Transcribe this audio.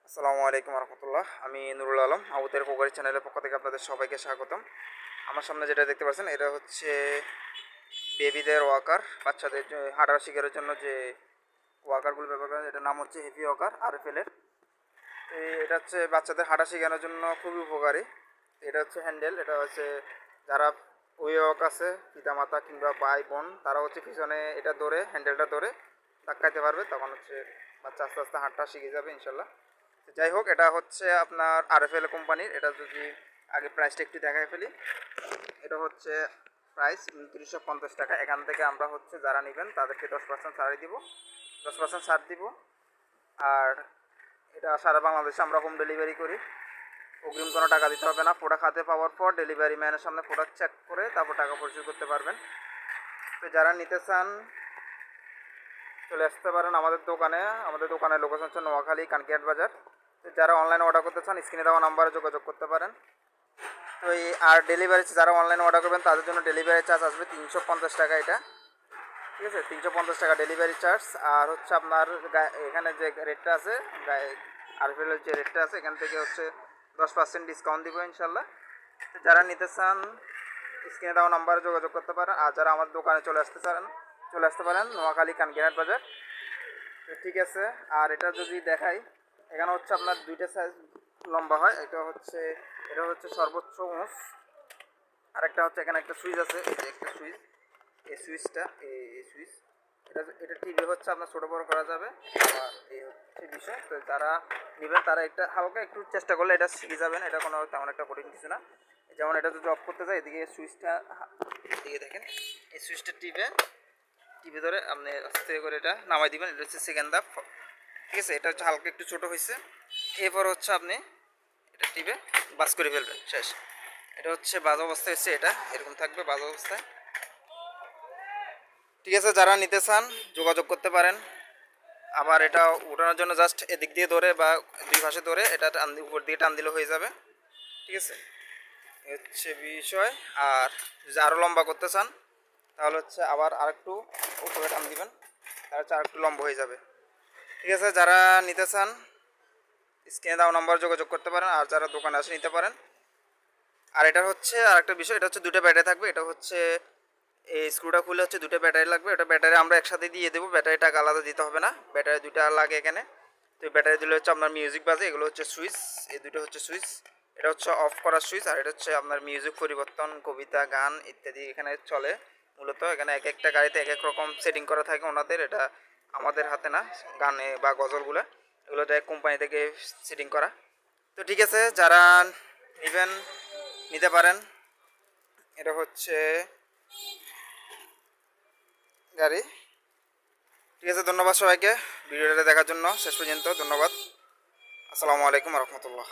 আসসালামু আলাইকুম রহমতুল্লাহ। আমি নুরুল আলম, আবুতের পোকারি চ্যানেলের পক্ষ থেকে আপনাদের সবাইকে স্বাগতম। আমার সামনে যেটা দেখতে পাচ্ছেন এটা হচ্ছে বেবিদের ওয়াকার, বাচ্চাদের হাঁটা শিকারের জন্য যে ওয়াকারগুলো ব্যবহার করেন এটার নাম হচ্ছে হেভি ওয়াকার আরএফএলের। এটা হচ্ছে বাচ্চাদের হাঁটা শেখানোর জন্য খুবই উপকারী। এটা হচ্ছে হ্যান্ডেল, এটা হচ্ছে যারা অভিভাবক আছে পিতামাতা কিংবা ভাই বোন তারা হচ্ছে পিছনে এটা ধরে হ্যান্ডেলটা ধরে ধাক্কাইতে পারবে, তখন হচ্ছে বাচ্চা আস্তে আস্তে হাঁটা শিখে যাবে ইনশাল্লাহ। যাই হোক, এটা হচ্ছে আপনার আরএফএল কোম্পানির। এটা যদি আগে প্রাইসটা একটু দেখাই ফেলি, এটা হচ্ছে প্রাইস 2950 টাকা। এখান থেকে আমরা হচ্ছে যারা নেবেন তাদেরকে 10% ছাড় দিব, 10% ছাড় দিব। আর এটা সারা বাংলাদেশে আমরা হোম ডেলিভারি করি, অগ্রিম কোনো টাকা দিতে হবে না। প্রোডাক্ট হাতে পাওয়ার পর ডেলিভারি ম্যানের সামনে প্রোডাক্ট চেক করে তারপর টাকা পরিশোধ করতে পারবেন। তো যারা নিতে চান চলে আসতে পারেন আমাদের দোকানে। আমাদের দোকানের লোকেশন হচ্ছে নোয়াখালী কানকিয়াট বাজার। তো যারা অনলাইনে অর্ডার করতে চান স্ক্রিনে দেওয়া নাম্বারে যোগাযোগ করতে পারেন। তো আর ডেলিভারি যারা অনলাইনে অর্ডার করবেন তাদের জন্য ডেলিভারি চার্জ আসবে 350 টাকা। এটা ঠিক আছে, 350 টাকা ডেলিভারি চার্জ। আর হচ্ছে আপনার এখানে যে রেটটা আছে আরএফএলের যে রেটটা আছে এখান থেকে হচ্ছে 10% ডিসকাউন্ট দিব ইনশাল্লাহ। তো যারা নিতে চান স্ক্রিনে দেওয়া নাম্বারে যোগাযোগ করতে পারেন। আর যারা আমার দোকানে চলে আসতে পারেন নোয়াখালী কানকিয়াট বাজার। তো ঠিক আছে, আর এটা যদি দেখাই, এখানে হচ্ছে আপনার দুইটা সাইজ লম্বা হয়। এটা হচ্ছে সর্বোচ্চ উঁচ। আরেকটা হচ্ছে এখানে একটা সুইচ আছে, এই যে একটা সুইচ, এই সুইচটা এই সুইচ এটা টিভি হচ্ছে আপনার ছোটো বড়ো করা যাবে। আর এই হচ্ছে বিষয়। তো যারা নেবেন তারা এটা হালকা একটু চেষ্টা করলে এটা শিখে যাবেন, এটা কোনো তেমন একটা কঠিন কিছু না। যেমন এটা যদি অফ করতে যায় এদিকে সুইচটা, এদিকে দেখেন এই সুইচটা টিভি ধরে আপনি আস্তে করে এটা নামাই দিবেন। এটা হচ্ছে সেকেন্ড ধাপ, ঠিক আছে। এটা হচ্ছে হালকা একটু ছোটো হয়েছে, এরপর হচ্ছে আপনি এটা টিপে বাস করে ফেলবেন, শেষ। এটা হচ্ছে বাজ অবস্থায় এসছে, এটা এরকম থাকবে বাজ অবস্থায়। ঠিক আছে, যারা নিতে চান যোগাযোগ করতে পারেন। আবার এটা উঠানোর জন্য জাস্ট এদিক দিয়ে ধরে বা দুই পাশে ধরে এটা উপর দিয়ে টান দিলে হয়ে যাবে, ঠিক আছে। হচ্ছে বিষয়। আর যদি আরও লম্বা করতে চান তাহলে হচ্ছে আবার আরেকটু উপরে টান দিবেন, তাহলে হচ্ছে আরেকটু লম্বা হয়ে যাবে, ঠিক আছে। যারা নিতে চান স্ক্রিনে দেওয়া নাম্বার যোগাযোগ করতে পারেন, আর যারা দোকানে আসে নিতে পারেন। আর এটা হচ্ছে আরেকটা বিষয়, এটা হচ্ছে দুটো ব্যাটারি থাকবে। এটা হচ্ছে এই স্ক্রুটা খুলে হচ্ছে দুটো ব্যাটারি লাগবে। এটা ব্যাটারি আমরা একসাথে দিয়ে দেবো, ব্যাটারি টাকা আলাদা দিতে হবে না, ব্যাটারি দুটো লাগে এখানে। তো এই ব্যাটারি দিলে হচ্ছে আপনার মিউজিক বাজে, এগুলো হচ্ছে সুইচ, এই দুটো হচ্ছে সুইচ। এটা হচ্ছে অফ করার সুইচ, আর এটা হচ্ছে আপনার মিউজিক পরিবর্তন, কবিতা, গান ইত্যাদি এখানে চলে। মূলত এখানে এক একটা গাড়িতে এক এক রকম সেটিং করা থাকে ওনাদের, এটা আমাদের হাতে না। গানে বা গজলগুলো এগুলো ডাইরেক্ট কোম্পানি থেকে সেটিং করা। তো ঠিক আছে, যারা নেবেন নিতে পারেন। এটা হচ্ছে গাড়ি, ঠিক আছে। ধন্যবাদ সবাইকে ভিডিওটা দেখার জন্য শেষ পর্যন্ত। ধন্যবাদ। আসসালামু আলাইকুম রহমতুল্লাহ।